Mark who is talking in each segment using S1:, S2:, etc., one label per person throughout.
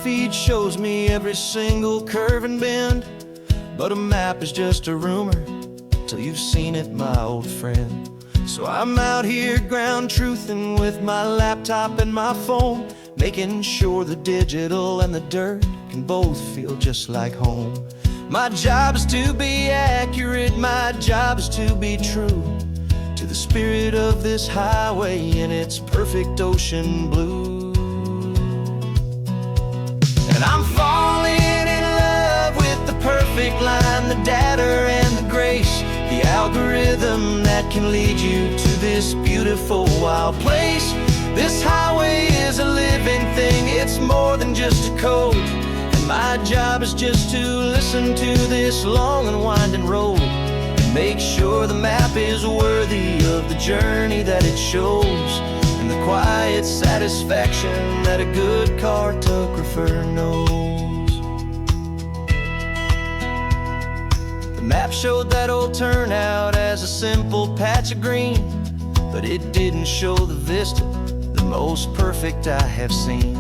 S1: feed shows me every single curve and bend, but a map is just a rumor till you've seen it, my old friend. So I'm out here ground truthin' with my laptop and my phone, making sure the digital and the dirt can both feel just like home. My job is to be accurate, my job is to be true to the spirit of this highway in its perfect ocean blue. And I'm falling in love with the perfect line, the data and the grace, the algorithm that can lead you to this beautiful wild place. This highway is a living thing, it's more than just a code. And my job is just to listen to this long and winding road and make sure the map is worthy of the journey that it shows, and the quiet satisfaction that a good cartographer knows. The map showed that old turnout as a simple patch of green, but it didn't show the vista, the most perfect I have seen.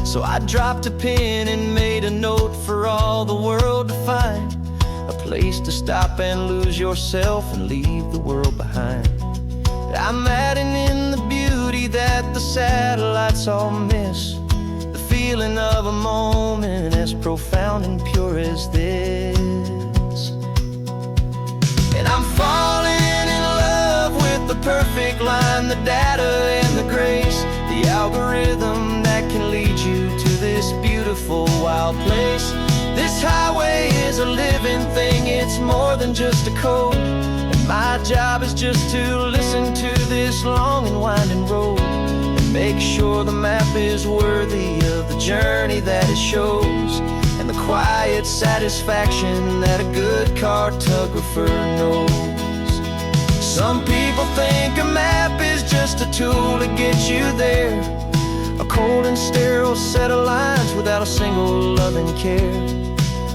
S1: So I dropped a pin and made a note for all the world to find, a place to stop and lose yourself and leave the world behind. I'm adding in the beauty that the satellites all miss, the feeling of a moment as profound and pure as this. And I'm falling in love with the perfect line, the data and the grace, the algorithm that can lead you to this beautiful wild place. This highway is a living thing, it's more than just a code. And my job is just to listen to this long and winding road and make sure the map is worthy of the journey that it shows, and the quiet satisfaction that a good cartographer knows. Some people think a map is just a tool to get you there, a cold and sterile set of lines without a single loving care.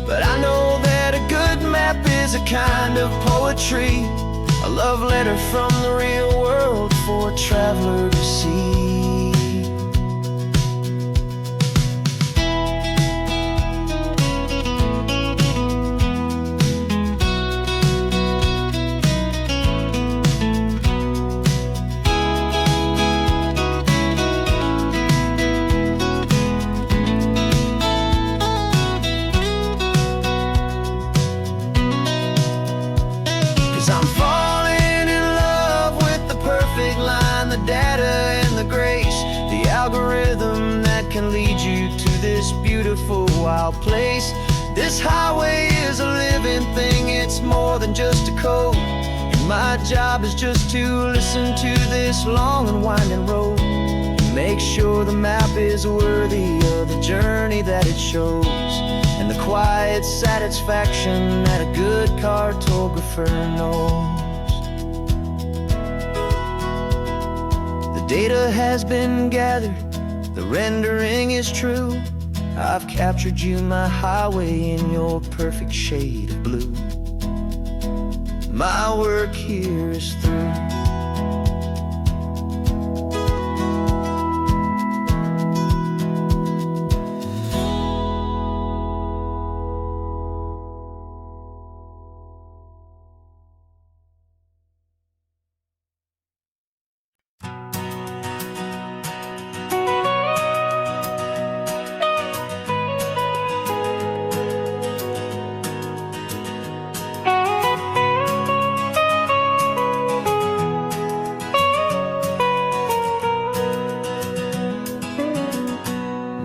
S1: But I know that a good map is a kind of poetry, a love letter from the real world for a traveler to see. I'm falling in love with the perfect line, the data and the grace, the algorithm that can lead you to this beautiful wild place. This highway is a living thing, it's more than just a code. And my job is just to listen to this long and winding road and make sure the map is worthy of the journey that it shows, and the quiet satisfaction that a good cartographer knows. The data has been gathered, the rendering is true. I've captured you, my highway, in your perfect shade of blue. My work here is through.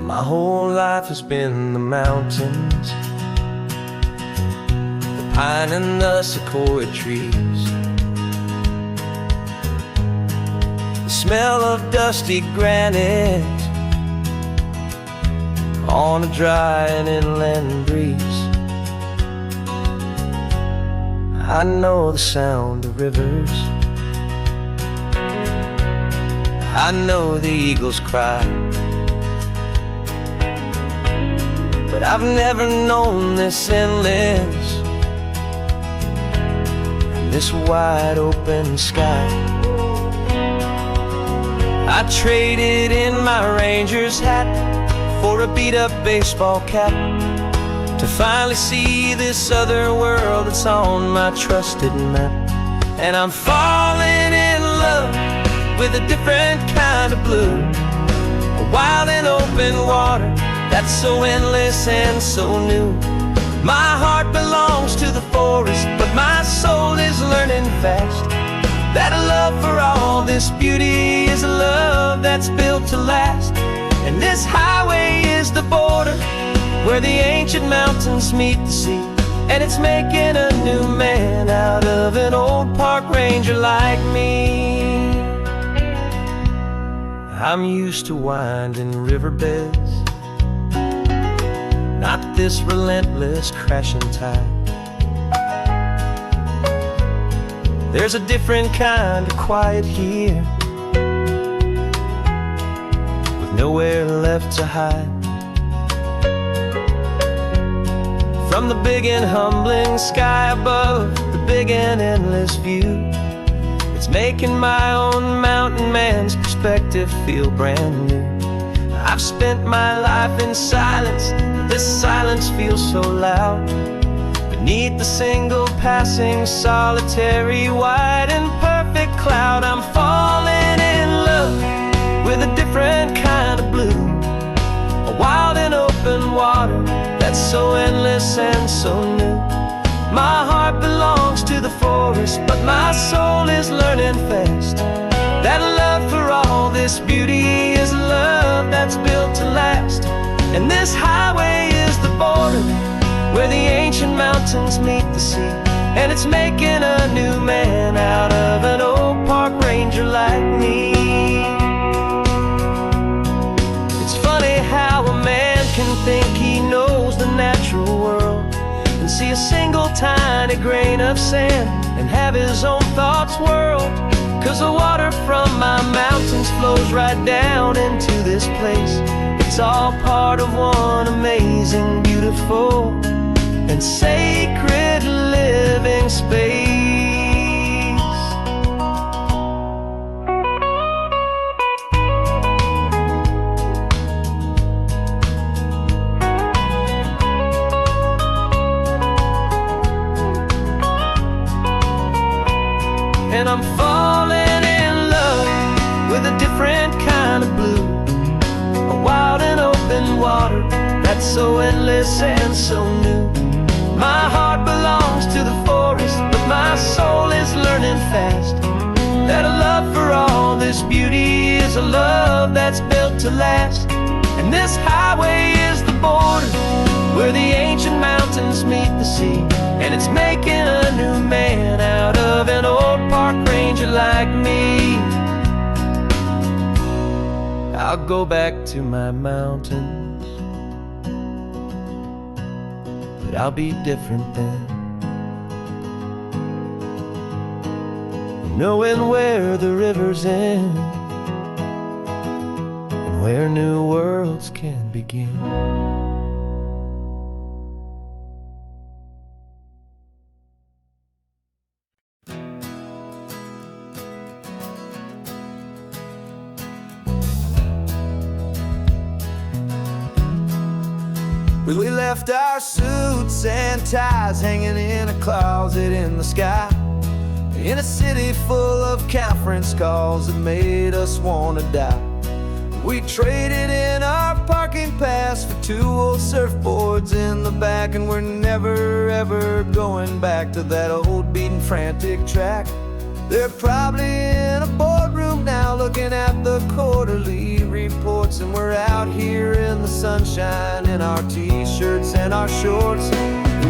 S1: My whole life has been the mountains, the pine and the sequoia trees, the smell of dusty granite on a dry and inland breeze. I know the sound of rivers, I know the eagles cry, but I've never known this endless and this wide open sky. I traded in my ranger's hat for a beat-up baseball cap, to finally see this other world that's on my trusted map. And I'm falling in love with a different kind of blue, a wild and open water that's so endless and so new. My heart belongs to the forest, but my soul is learning fast that a love for all this beauty is a love that's built to last. And this highway is the border where the ancient mountains meet the sea, and it's making a new man out of an old park ranger like me. I'm used to winding riverbeds, not this relentless crashing tide. There's a different kind of quiet here, with nowhere left to hide. From the big and humbling sky above, the big and endless view, it's making my own mountain man's perspective feel brand new. I've spent my life in silence, this silence feels so loud. Beneath the single passing solitary white and perfect cloud, I'm falling in love with a different kind of blue, a wild and open water that's so endless and so new. My heart belongs to the forest, but my soul is learning fast that love for all this beauty is a love that's built to last. And this highway is the border where the ancient mountains meet the sea, and it's making a new man out of an old park ranger like me. It's funny how a man can think he knows the natural world and see a single tiny grain of sand and have his own thoughts whirled. 'Cause the water from my mountains flows right down into this place. It's all part of one amazing, beautiful, and sacred living space. And I'm falling in love with a different kind of blue, a wild and open water that's so endless and so new. My heart belongs to the forest, but my soul is learning fast that a love for all this beauty is a love that's built to last. And this highway is the border where the ancient mountains meet the sea, and it's making a new man out of an old park ranger like me. I'll go back to my mountains, but I'll be different then, knowing where the rivers end and where new worlds can begin. We left our suits and ties hanging in a closet in the sky, in a city full of conference calls that made us wanna die. We traded in our parking pass for 2 old surfboards in the back, and we're never ever going back to that old beaten frantic track. They're probably in a boardroom now looking at the quarterly reports, and we're out here in the sunshine in our t-shirts and our shorts.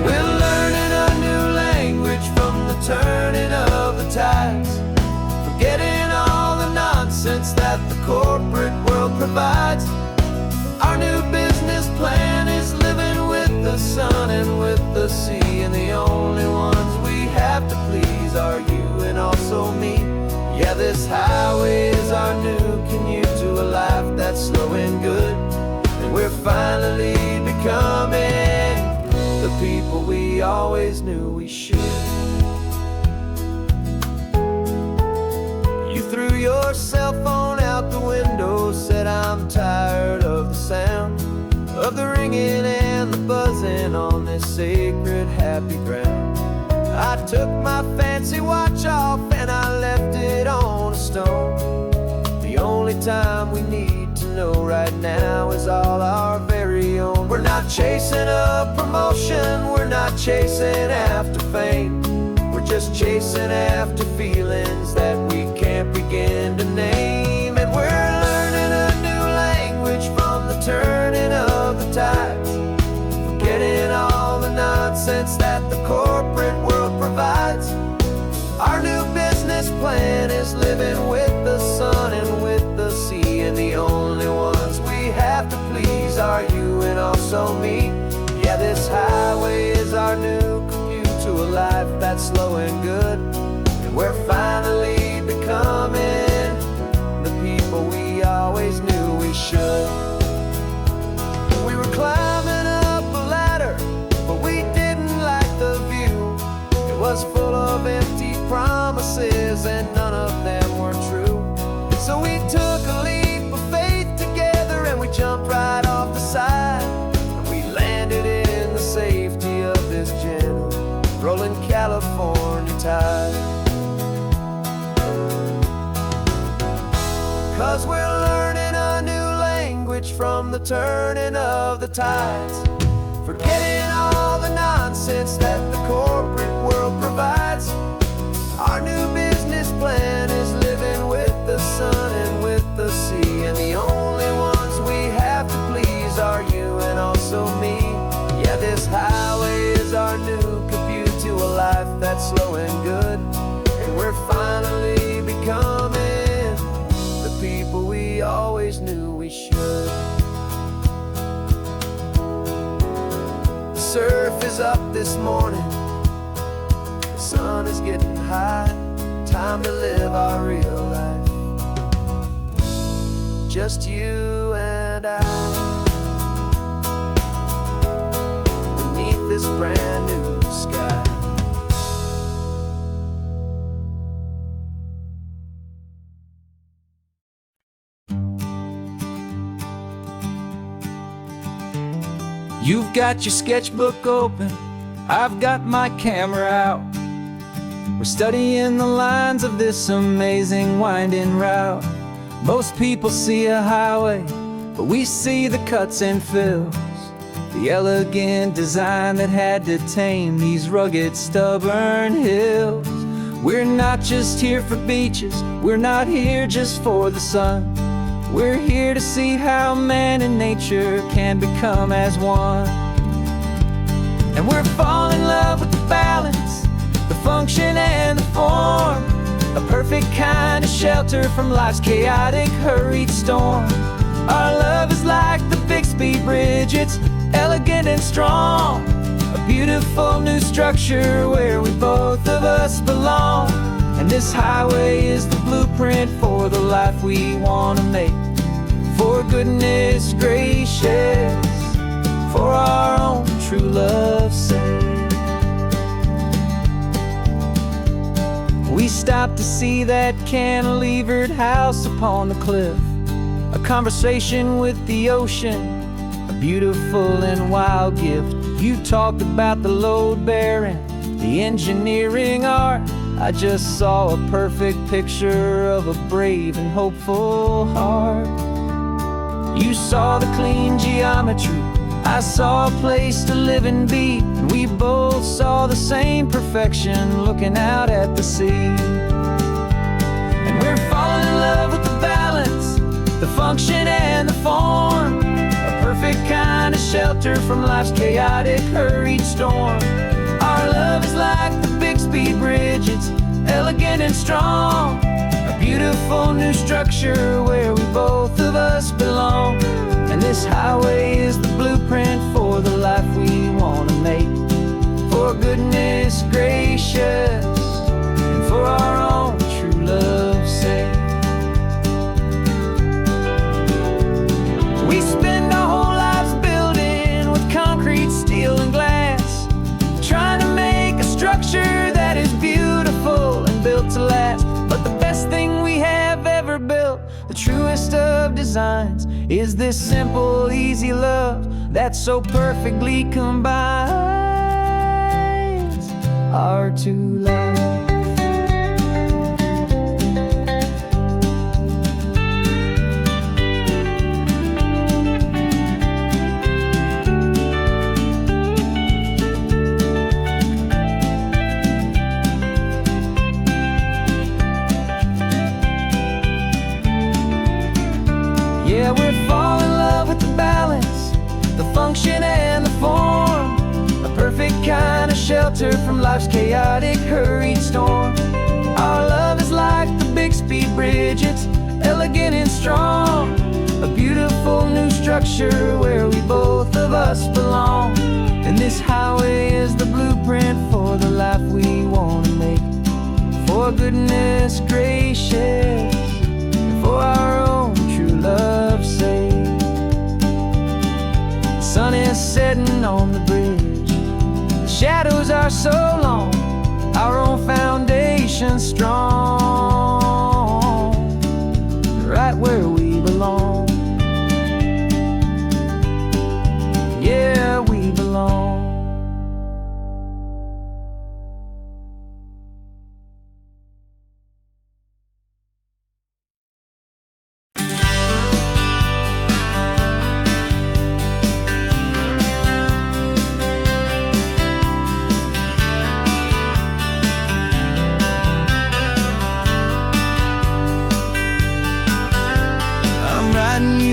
S1: We're learning a new language from the turning of the tides, forgetting all the nonsense that the corporate world provides. Our new business plan is living with the sun and with the sea, and the only ones we have to please are you and also me. Yeah, this highway is our new commute to a life that's slow and good, and we're finally becoming the people we always knew we should. You threw your cell phone out the window, said I'm tired of the sound. this sacred happy ground. I took my fancy watch off and I left it on a stone. The only time we need to know right now is all our very own. We're not chasing a promotion, we're not chasing after fame. We're just chasing after feelings that we can't begin to name. And we're learning a new language from the turning of the tides, forgetting all the nonsense that the corporate world provides. Our new business plan is living with the sun and with the sea, and the only ones we have to please are you and also me. Yeah, this highway is our new commute to a life that's slow and good, and we're finally becoming the people we always knew we should. We were climbing up a ladder, but we didn't like the view. It was full of empty promises and none of them were true. So we took a leap of faith together and we jumped right off the side, and we landed in the safety of this gentle rolling California tide. 'Cause we're learning a new language from the turning of the tides, forgetting all the nonsense that the corporate world provides. Our new business plan is living with the sun and with the sea, and the only ones we have to please are you and also me. Yeah, this highway is our new commute to a life that's slow and good, and we're finally becoming the people we always knew we should. The surf is up this morning, the sun is getting high, time to live our real life, just you and I, beneath this brand new sky. You've got your sketchbook open, I've got my camera out. We're studying the lines of this amazing winding route. Most people see a highway, but we see the cuts and fills, the elegant design that had to tame these rugged, stubborn hills. We're not just here for beaches, we're not here just for the sun. We're here to see how man and nature can become as one. And we're falling in love with the balance, the function and the form, a perfect kind of shelter from life's chaotic, hurried storm. Our love is like the Bixby Bridge, it's elegant and strong, a beautiful new structure where we both of us belong. And this highway is the blueprint for the life we want to make. For goodness gracious, for our own true love's sake. We stopped to see that cantilevered house upon the cliff, a conversation with the ocean, a beautiful and wild gift. You talked about the load bearing, the engineering art. I just saw a perfect picture of a brave and hopeful heart. You saw the clean geometry, I saw a place to live and be, and we both saw the same perfection looking out at the sea. And we're falling in love with the balance, the function and the form, a perfect kind of shelter from life's chaotic, hurried storm. Our love is like the Bixby Bridge, it's elegant and strong, a beautiful new structure where we both of us belong. And this highway is the blueprint for the life we want to make. For goodness gracious, and for our own true love's sake. We spend our whole lives building with concrete, steel and glass, trying to make a structure that is beautiful and built to last. But the best thing we have ever built, the truest of designs, is this simple, easy love that's so perfectly combined. are to love. Yeah, we're falling in love with the balance, the function and the form. A perfect kind of shelter from life's chaotic, hurried storm. Our love is like the Bixby Bridge, it's elegant and strong. A beautiful new structure where we both of us belong. And this highway is the blueprint for the life we want to make. For goodness gracious, and for our own true love's sake. The sun is setting on the bridge, the shadows are so long, our own foundation strong, right where we belong. Yeah, we belong.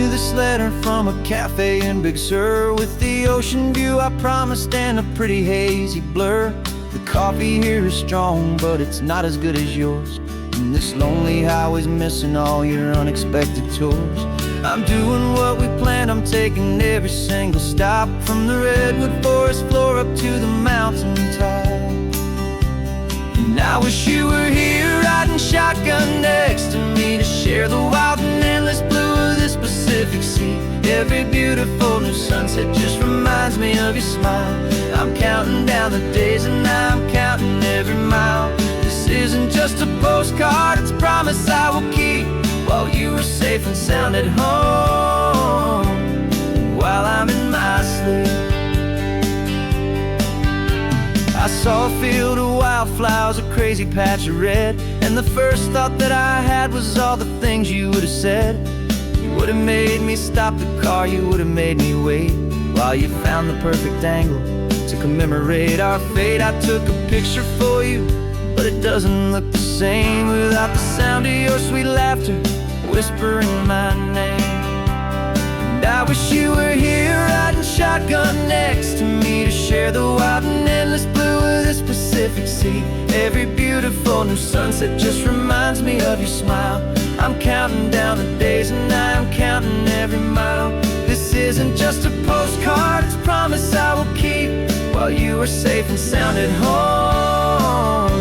S1: This letter from a cafe in Big Sur, with the ocean view I promised and a pretty hazy blur. The coffee here is strong, but it's not as good as yours. And this lonely highway's missing all your unexpected tours. I'm doing what we planned, I'm taking every single stop, from the redwood forest floor up to the mountain top. And I wish you were here riding shotgun next to me, to share the wild and endless blue of this Pacific Sea. Every beautiful new sunset just reminds me of your smile. I'm counting down the days and I'm counting every mile. This isn't just a postcard, it's a promise I will keep, while you are safe and sound at home, while I'm in my sleep. I saw a field of wildflowers, a crazy patch of red, and the first thought that I had was all the things you would have said. You would have made me stop the car, you would have made me wait, while you found the perfect angle to commemorate our fate. I took a picture for you, but it doesn't look the same without the sound of your sweet laughter whispering my name. And I wish you were here riding shotgun next to me, to share the wild and endless blue of this Pacific Sea. Every beautiful new sunset just reminds me of your smile. I'm counting down the days and I'm counting every mile. This isn't just a postcard, it's a promise I will keep, while you are safe and sound at home,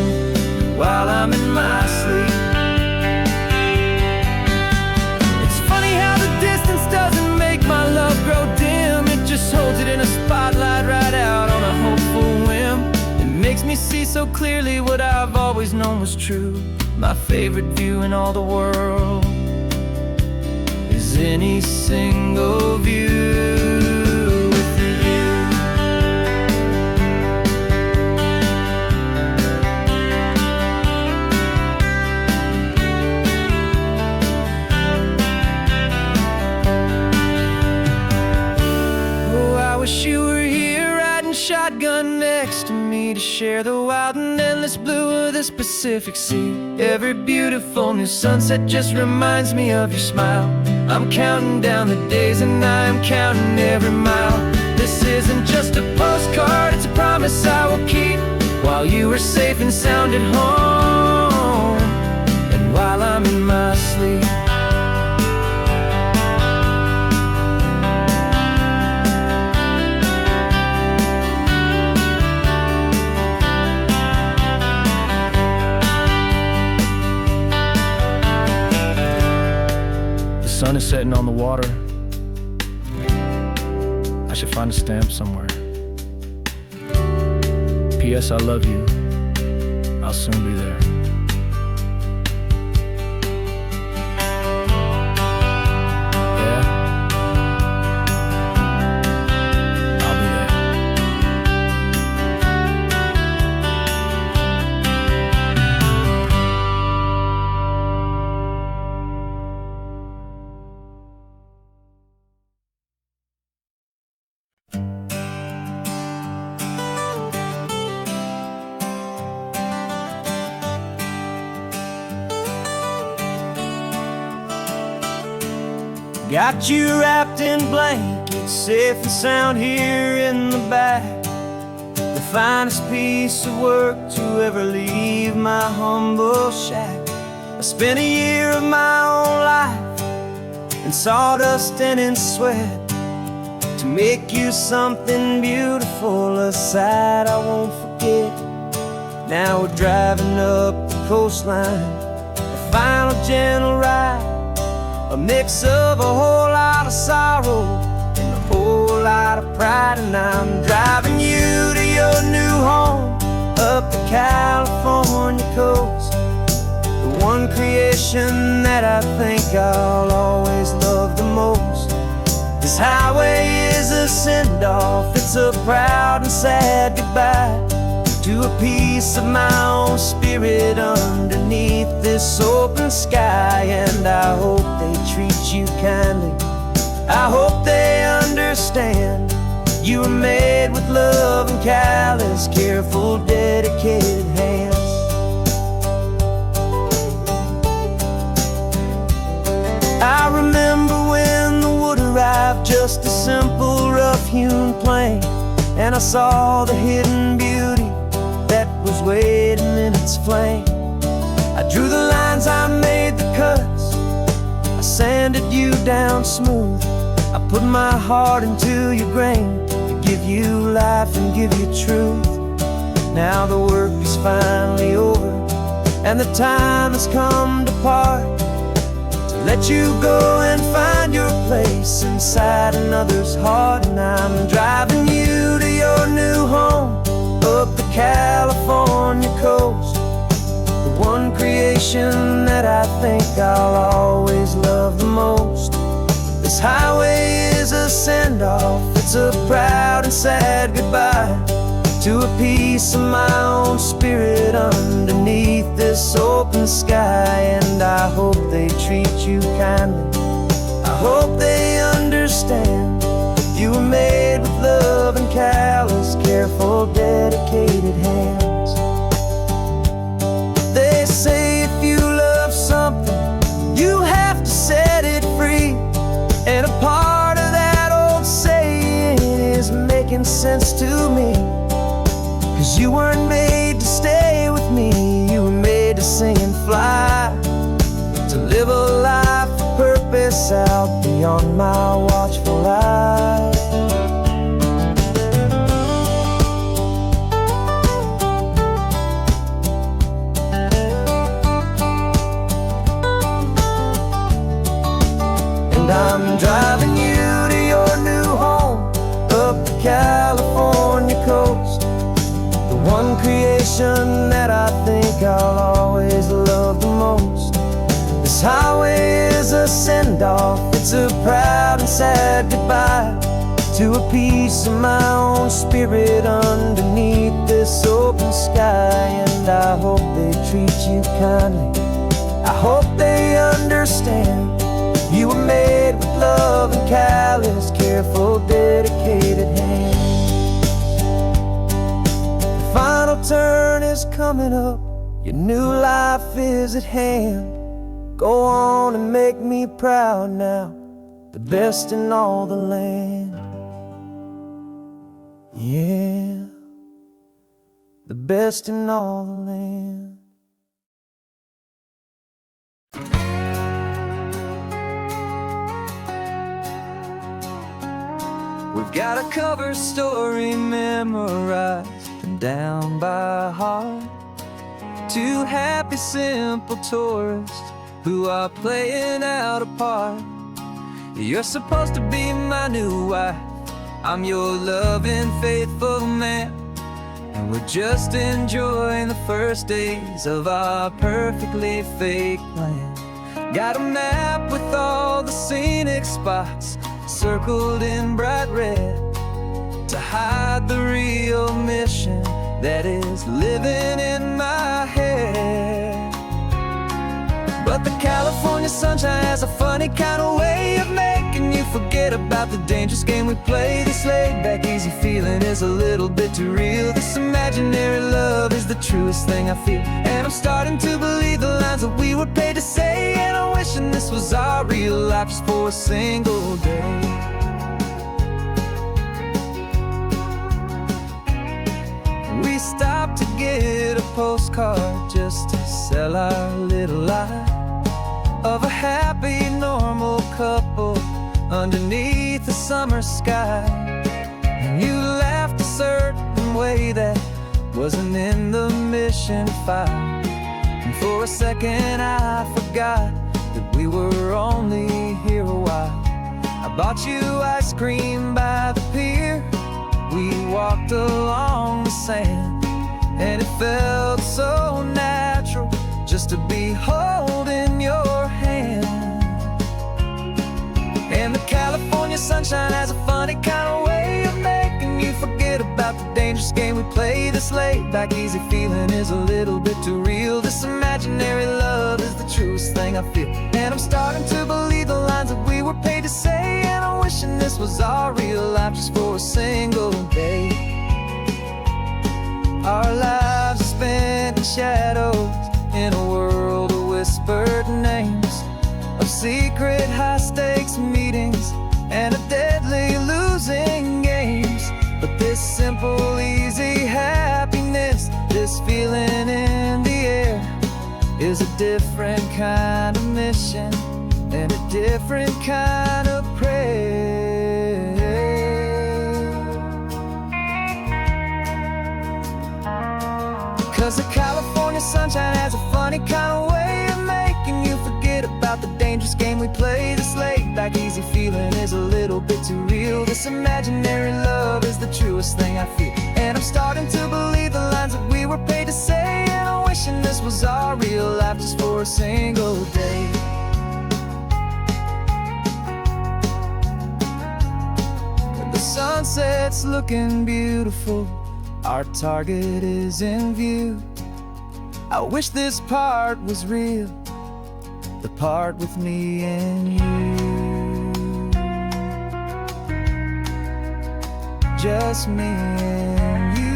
S1: while I'm in my sleep. It's funny how the distance doesn't make my love grow dim. It just holds it in a spotlight right out on a hopeful whim. It makes me see so clearly what I've always known was true. My favorite view in all the world is any single view with you. Oh, I wish you were here riding shotgun next to me, to share the wild and endless blue of this Pacific Sea. Every beautiful new sunset just reminds me of your smile. I'm counting down the days and I'm counting every mile. This isn't just a postcard, it's a promise I will keep, while you are safe and sound at home, and while I'm in my sleep. The sun is setting on the water. I should find a stamp somewhere. P.S. I love you. I'll soon be there. Yeah, I'll be there. Got you wrapped in blankets, safe and sound here in the back. The finest piece of work to ever leave my humble shack. I spent a year of my own life in sawdust and in sweat to make you something beautiful, a sight I won't forget. Now we're driving up the coastline, a final gentle ride, a mix of a whole lot of sorrow and a whole lot of pride. And I'm driving you to your new home up the California coast, the one creation that I think I'll always love the most. This highway is a send-off, it's a proud and sad goodbye to a piece of my own spirit underneath this open sky. And I hope they treat you kindly, I hope they understand you were made with love and callous, careful, dedicated hands. I remember when the wood arrived, just a simple rough-hewn plank, and I saw the hidden beauty that was waiting in its flame. I drew the lines, I made the cuts, I sanded you down smooth. I put my heart into your grain to give you life and give you truth. Now the work is finally over and the time has come to part, to let you go and find your place inside another's heart. And I'm driving you to your new home up the California coast, the one creation that I think I'll always love the most. This highway is a send-off, it's a proud and sad goodbye to a piece of my own spirit underneath this open sky. And I hope they treat you kindly, I hope they understand you were made with love and callous, careful, dedicated hands. They say if you love something, you have to set it free. And a part of that old saying is making sense to me, 'cause you weren't made to stay with me, you were made to sing and fly, to live a life of purpose out beyond my watchful eye. And I'm driving you to your new home up the California coast, the one creation that I think I'll always love the most. This highway is a send-off, it's a proud and sad goodbye to a piece of my own spirit underneath this open sky. And I hope they treat you kindly, I hope they understand you were made with love and callous, careful, dedicated hands. The final turn is coming up, your new life is at hand. Go on and make me proud now, the best in all the land. Yeah, the best in all the land. We've got a cover story memorized and down by heart. Two happy, simple tourists who are playing out a part. You're supposed to be my new wife, I'm your loving, faithful man, and we're just enjoying the first days of our perfectly fake plan. Got a map with all the scenic spots circled in bright red to hide the real mission that is living in my head. But the California sunshine has a funny kind of way of making you forget about the dangerous game we play. This laid back, easy feeling is a little bit too real. This imaginary love is the truest thing I feel, and I'm starting to believe the lines that we were paid to say. And I wish wishing this was our real life just for a single day. We stopped to get a postcard just to sell our little lie of a happy, normal couple underneath the summer sky. And you laughed a certain way that wasn't in the mission file. And for a second I forgot that we were only here a while. I bought you ice cream by the pier. We walked along the sand, and it felt so natural just to be holding your hand. And the California sunshine has a funny kind of way of making you forget about the dangerous game we play. This laid back easy feeling is a little bit too real. This imaginary love is the truest thing I feel. And I'm starting to believe the lines that we were paid to say. And I'm wishing this was our real life just for a single day. Our lives are spent in shadows, in a world of whispered names, of secret high-stakes meetings and of deadly losing games. But this simple, easy happiness, this feeling in the air, is a different kind of mission and a different kind of prayer. 'Cause the California sunshine has a funny kind of way of making you forget about the dangerous game we play. This laid back easy feeling is a little bit too real. This imaginary love is the truest thing I feel. And I'm starting to believe the lines that we were paid to say. And I'm wishing this was our real life just for a single day. When the sunset's looking beautiful, our target is in view. I wish this part was real, the part with me and you. Just me and you.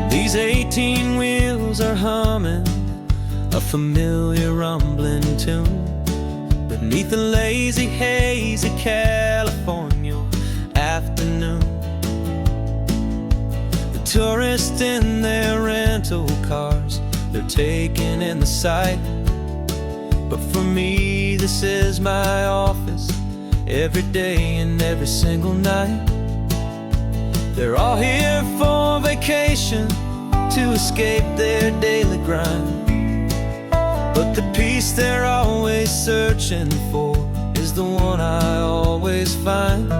S1: These 18 wheels are humming a familiar rumbling tune beneath the lazy haze of California afternoon. The tourists in their rental cars, they're taking in the sight. But for me, this is my office, every day and every single night. They're all here for vacation, to escape their daily grind. But the peace they're always searching for is the one I always find.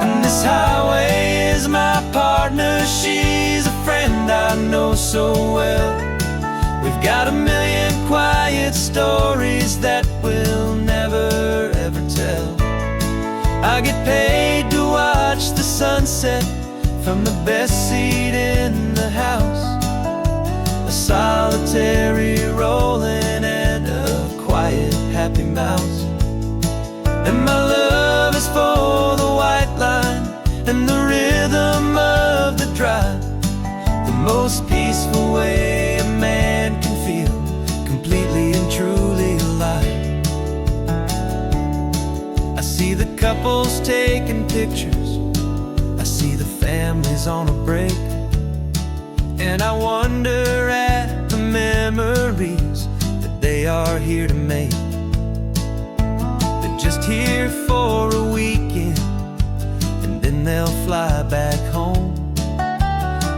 S1: And this highway is my partner, she's a friend I know so well. We've got a million quiet stories that we'll never ever tell. I get paid to watch the sunset from the best seat in the house, a solitary rolling and a quiet happy mouse. And my love is for the white line and the rhythm of the drive, the most peaceful way a man can feel completely and truly alive. I see the couples taking pictures, I see the families on a break, and I wonder at the memories that they are here to make. They're just here for a weekend, and then they'll fly back home,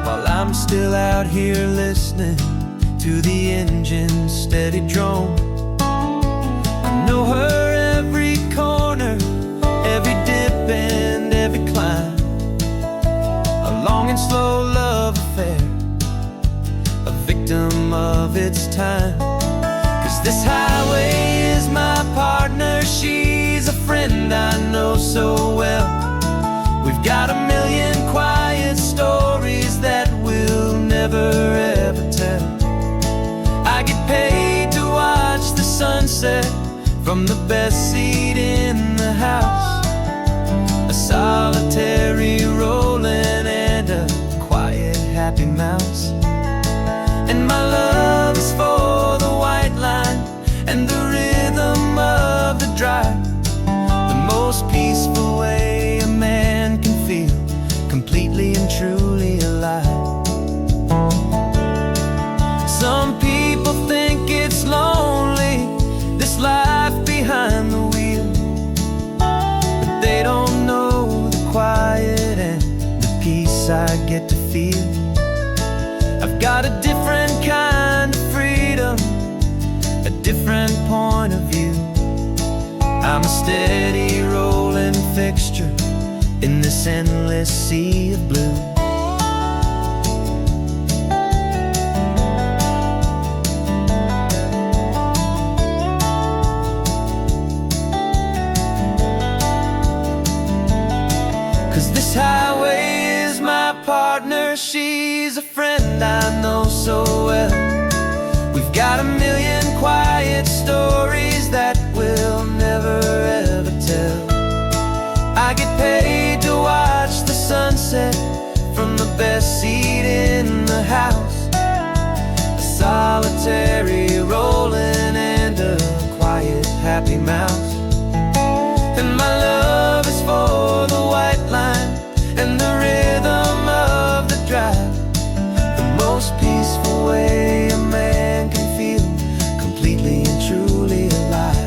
S1: while I'm still out here listening to the engine's steady drone. I know her every corner, every dip and every climb, a long and slow love affair, a victim of its time. 'Cause this highway is my partner, she's a friend I know so well. We've got a million quiet never ever tell. I get paid to watch the sunset from the best seat in the house. A solitary rolling and a quiet happy mouse. And my love is for the white line and the rhythm of the drive. The most peaceful way a man can feel completely and truly alive. Some people think it's lonely, this life behind the wheel, but they don't know the quiet and the peace I get to feel. I've got a different kind of freedom, a different point of view. I'm a steady rolling fixture in this endless sea of blue. 'Cause this highway is my partner, she's a friend I know so well. We've got a million quiet stories that we'll never ever tell. I get paid to watch the sunset from the best seat in the house. A solitary rolling and a quiet happy mouse. And my love is for the white line and the rhythm of the drive. The most peaceful way a man can feel completely and truly alive.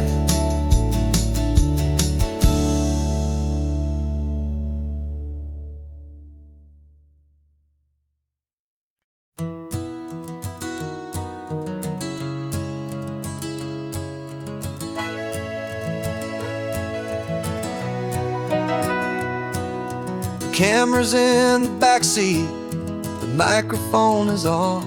S1: Camera's in the backseat, the microphone is on.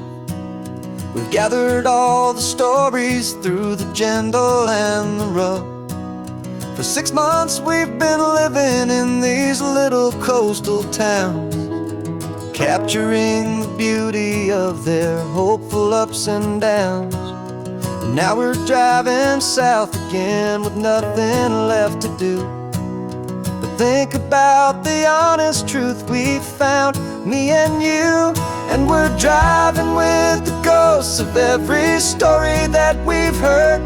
S1: We've gathered all the stories through the gentle and the rough. For 6 months we've been living in these little coastal towns, capturing the beauty of their hopeful ups and downs. And now we're driving south again with nothing left to do. Think about the honest truth we've found, me and you. And we're driving with the ghosts of every story that we've heard,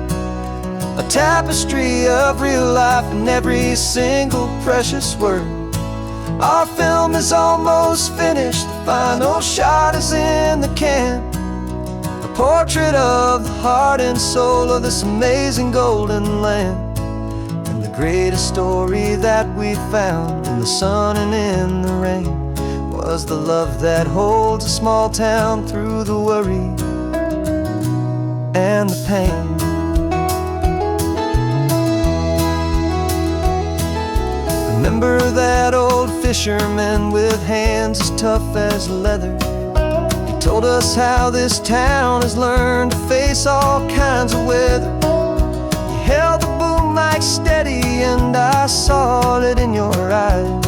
S1: a tapestry of real life and every single precious word. Our film is almost finished, the final shot is in the can, a portrait of the heart and soul of this amazing golden land. Greatest story that we found in the sun and in the rain was the love that holds a small town through the worry and the pain. Remember that old fisherman with hands as tough as leather? He told us how this town has learned to face all kinds of weather. You held the boom mic steady and I saw it in your eyes.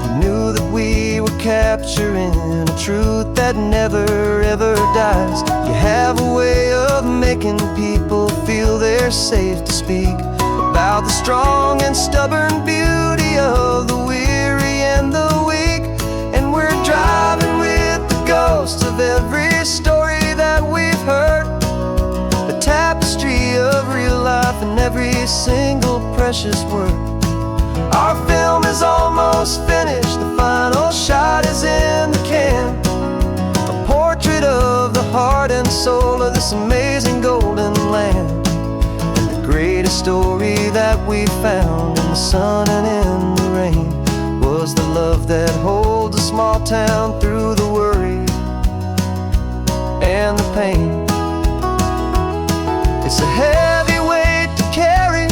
S1: You knew that we were capturing a truth that never ever dies. You have a way of making people feel they're safe to speak about the strong and stubborn beauty of the weary and the weak. And we're driving with the ghosts of every story that we've heard, a tapestry of real life and every single precious word. Our film is almost finished, the final shot is in the can, a portrait of the heart and soul of this amazing golden land. And the greatest story that we found in the sun and in the rain was the love that holds a small town through the worry and the pain. It's a heavy weight to carry,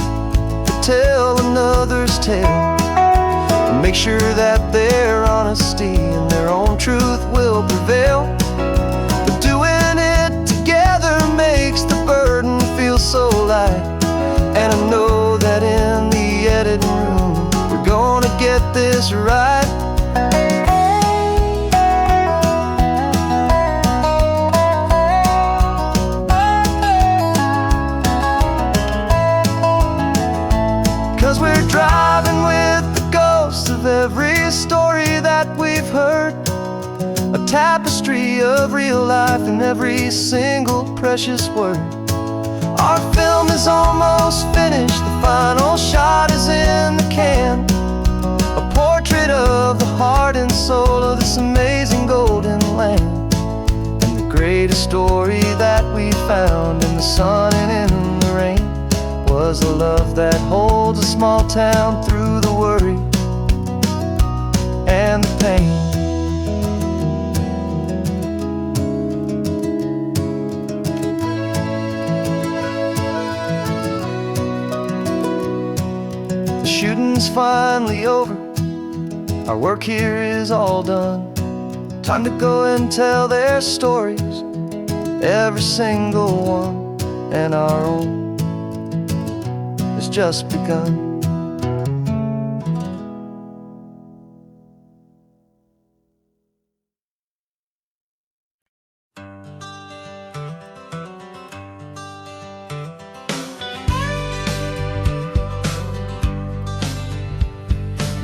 S1: to tell another's tale, and make sure that their honesty and their own truth will prevail. But doing it together makes the burden feel so light. And I know that in the editing room we're gonna get this right. tapestry of real life in every single precious word. Our film is almost finished, the final shot is in the can. A portrait of the heart and soul of this amazing golden land. And the greatest story that we found in the sun and in the rain was a love that holds a small town through the worry and the pain. The shooting's finally over, our work here is all done. Time to go and tell their stories, every single one, and our own has just begun.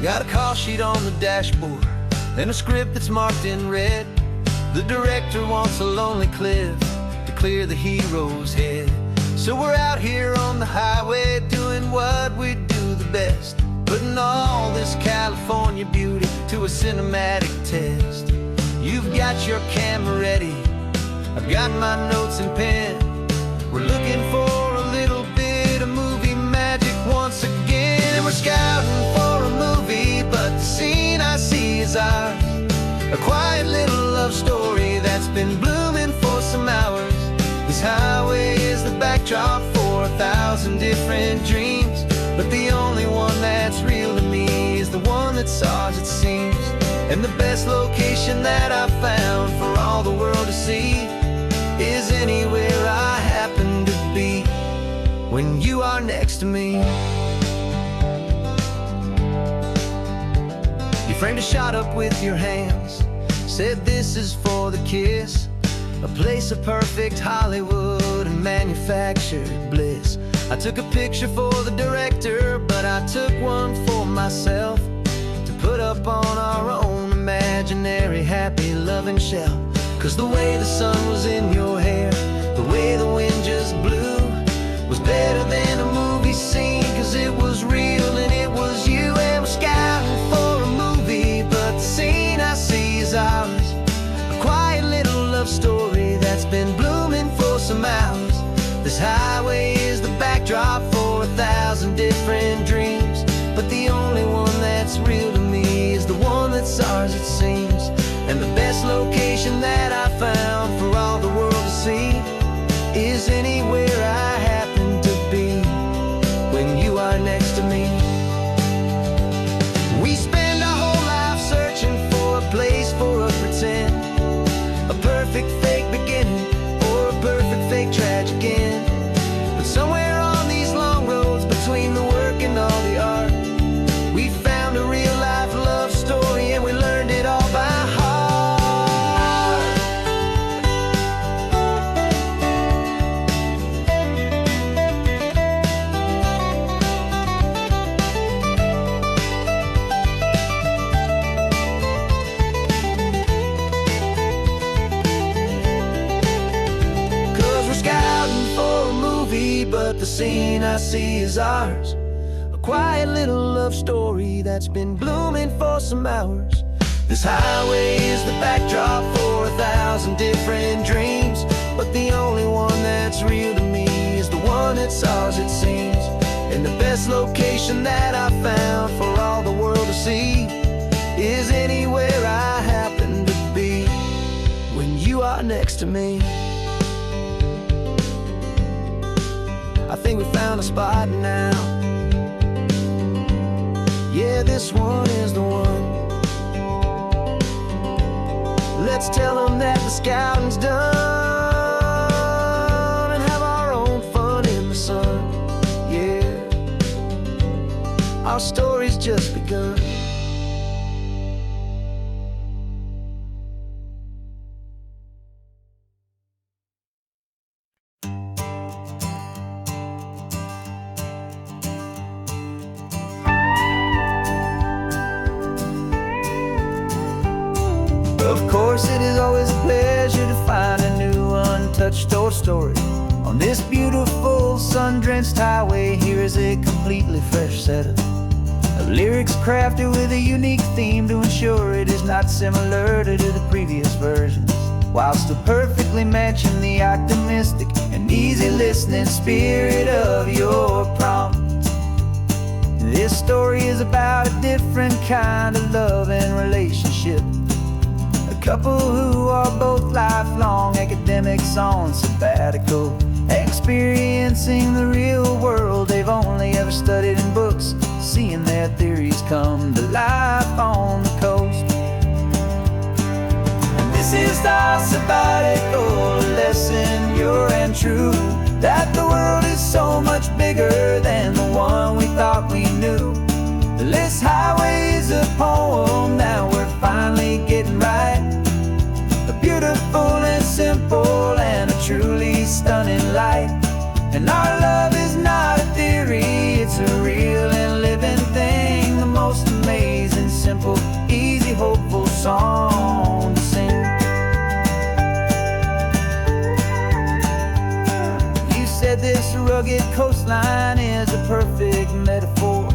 S1: Got a call sheet on the dashboard and a script that's marked in red. The director wants a lonely cliff to clear the hero's head. So we're out here on the highway doing what we do the best, putting all this California beauty to a cinematic test. You've got your camera ready, I've got my notes and pen. We're looking for a little bit of movie magic once again. And we're scouting for a movie, but the scene I see is ours. A quiet little love story that's been blooming for some hours. This highway is the backdrop for 1,000 different dreams, but the only one that's real to me is the one that's ours, it seems. And the best location that I've found for all the world to see is anywhere I happen to be when you are next to me. You framed a shot up with your hands, said this is for the kiss, a place of perfect Hollywood and manufactured bliss. I took a picture for the director, but I took one for myself to put up on our own imaginary happy loving shelf. Cause the way the sun was in your hair, the way the wind just blew, was better than a movie scene. Cause it was real and it was you. And we're scouting for a movie, but the scene I see is ours. A quiet little love story that's been blooming for some hours. This highway is the backdrop for 1,000 different dreams, but the only one that's real to me is the one that's ours, it seems. And the best location that I found for all the world to see is anywhere I happen to be when you are next to me. We spend our whole life searching for a place for a pretend, a perfect fake beginning or a perfect fake tragic end. But somewhere on these long roads between the work and all the art, we found a real life love story and we learned it all by heart. But the scene I see is ours. A quiet little love story that's been blooming for some hours. This highway is the backdrop for 1,000 different dreams, but the only one that's real to me is the one that's ours, it seems. And the best location that I found for all the world to see is anywhere I happen to be when you are next to me. I think we found a spot now. Yeah, this one is the one. Let's tell them that the scouting's done and have our own fun in the sun. Yeah, our story's just begun. Of course
S2: course, it is always a pleasure to find a new untouched old story. On this beautiful sun-drenched highway, here is a completely fresh set of lyrics crafted with a unique theme to ensure it is not similar to the previous versions, while still perfectly matching the optimistic and easy listening spirit of your prompt. This story is about a different kind of love and relationship. A couple who are both lifelong academics on sabbatical, experiencing the real world they've only ever studied in books, seeing their theories come to life on the coast. And this is our sabbatical lesson, pure and true, that the world is so much bigger than the one we thought we knew. This highway is a poem that we're finally getting right. A beautiful and simple and a truly stunning light. And our love is not a theory, it's a real and living thing. The most amazing, simple, easy, hopeful song to sing. You said this rugged coastline is a perfect metaphor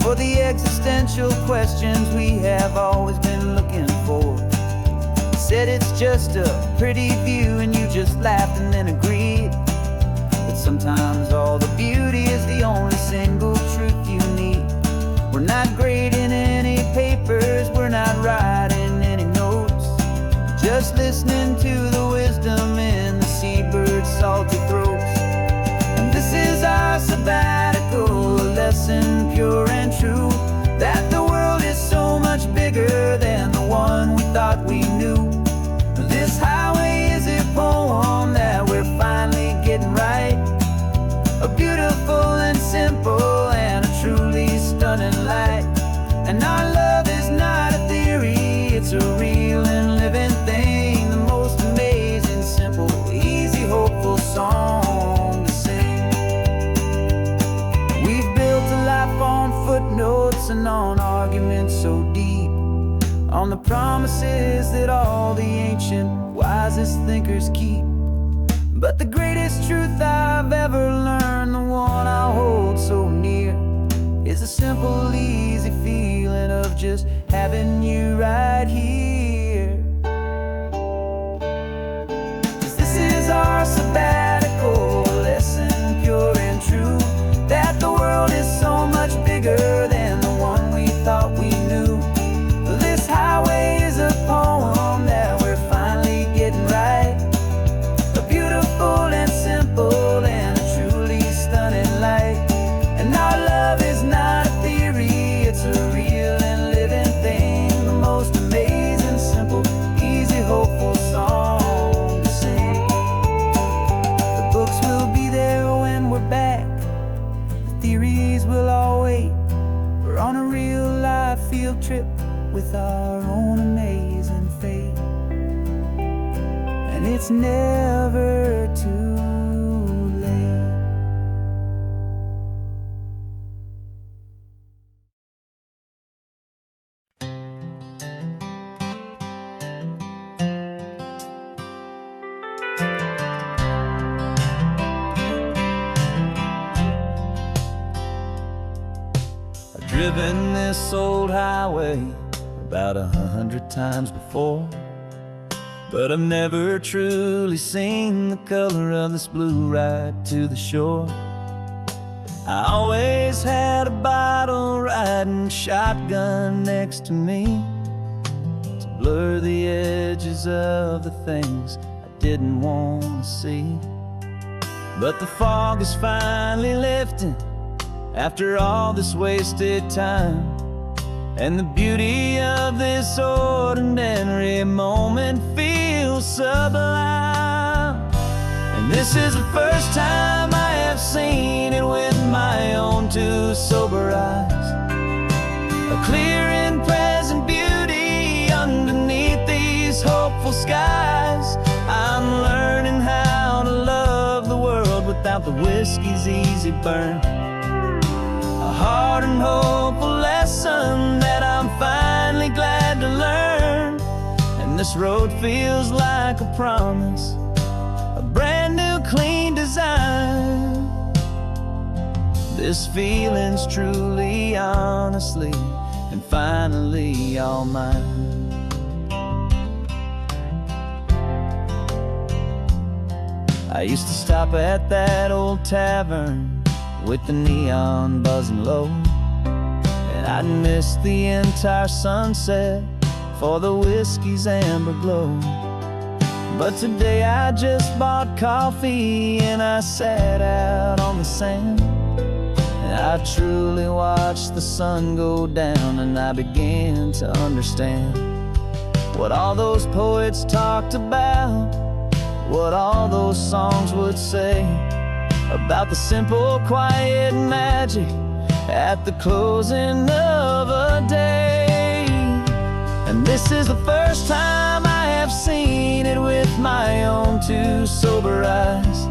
S2: for the existential questions we have always been looking for. Said it's just a pretty view and you just laughed and then agreed. But sometimes all the beauty is the only single truth you need. We're not grading any papers, we're not writing any notes, just listening to the wisdom in the seabird's salty throats. And this is our sabbatical lesson, pure and true, that the world is so much bigger than the one we thought we knew. This highway is a poem that we're finally getting right. A beautiful and simple and a truly stunning light. And our love is not a theory, it's a real and living thing. The most amazing, simple, easy, hopeful song to sing. We've built a life on footnotes and on arguments so deep, on the promises that all the ancient, wisest thinkers keep. But the greatest truth I've ever learned, the one I hold so near, is a simple, easy feeling of just having you right here. 'Cause this is our sabbatical lesson, pure and true, that the world is so much bigger than the one we thought we knew. This highway is a poem that we're finally getting right. A beautiful and simple and a truly stunning light. And our love is not a theory, it's a real and living thing. The most amazing, simple, easy, hopeful song to sing. The books will be there when we're back, the theories will all wait. We're on a real life field trip with our own amazing fate. And it's never too late. I've driven this old highway about 100 times before, but I've never truly seen the color of this blue right to the shore. I always had a bottle riding shotgun next to me to blur the edges of the things I didn't want to see. But the fog is finally lifting after all this wasted time, and the beauty of this ordinary moment feels sublime. And this is the first time I have seen it with my own two sober eyes. A clear and present beauty underneath these hopeful skies. I'm learning how to love the world without the whiskey's easy burn. A hard and hopeful lesson that I'm finally glad to learn. And the this road feels like a promise, a brand new clean design. This feeling's truly, honestly, and finally all mine. I used to stop at that old tavern with the neon buzzing low, and I'd miss the entire sunset for the whiskey's amber glow. But today I just bought coffee and I sat out on the sand, and I truly watched the sun go down, and I began to understand what all those poets talked about, what all those songs would say about the simple, quiet magic at the closing of a day. And this is the first time I have seen it with my own two sober eyes,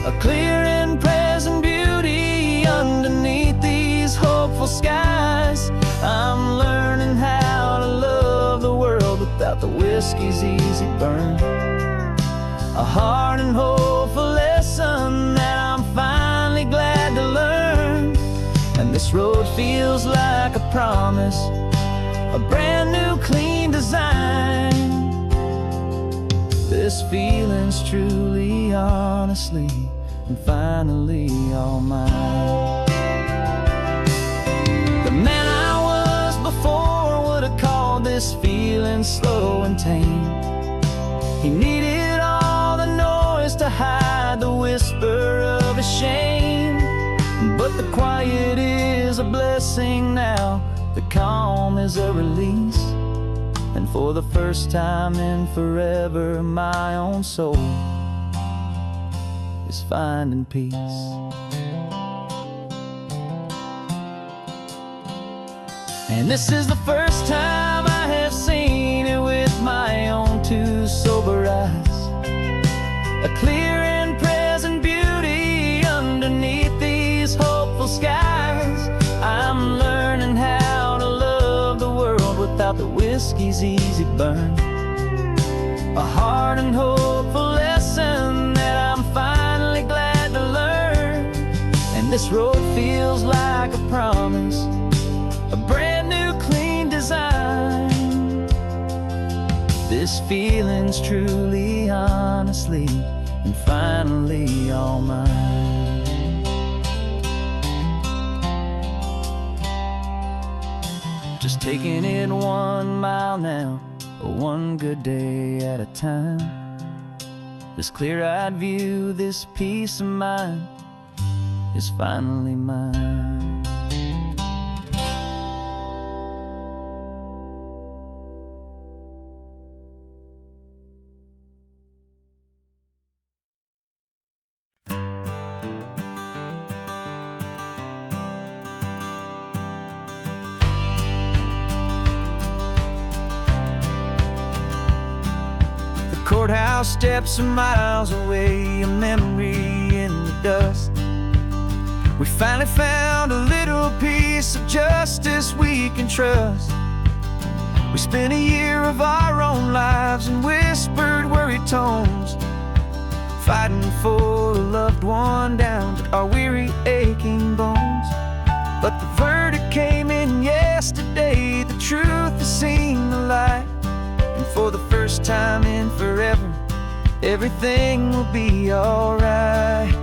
S2: a clear and present beauty underneath these hopeful skies. I'm learning how to love the world without the whiskey's easy burn, a hard and hopeful lesson that I'm finally glad to learn. And this road feels like a promise, a brand new clean design. This feeling's truly, honestly, and finally all mine. The man I was before would have called this feeling slow and tame. He needed all the noise to hide the whisper of his shame. But the quiet is a blessing now, the calm is a release, and for the first time in forever my own soul is finding peace. And this is the first time I have seen it with my own two sober eyes, a clear and present beauty underneath these hopeful skies. I'm learning how to love the world without the whiskey's easy burn, a hard and hopeful lesson that I'm finally glad to learn. And this road feels like a promise, a brand new clean design. This feeling's truly, honestly, and finally all mine. Just taking it 1 mile now, one good day at a time. This clear-eyed view, this peace of mind is finally mine. Courthouse steps are miles away, a memory in the dust. We finally found a little piece of justice we can trust. We spent a year of our own lives in whispered, worried tones, fighting for a loved one down to our weary, aching bones. But the verdict came in yesterday, the truth has seen the light. And for the first time in forever, everything will be alright.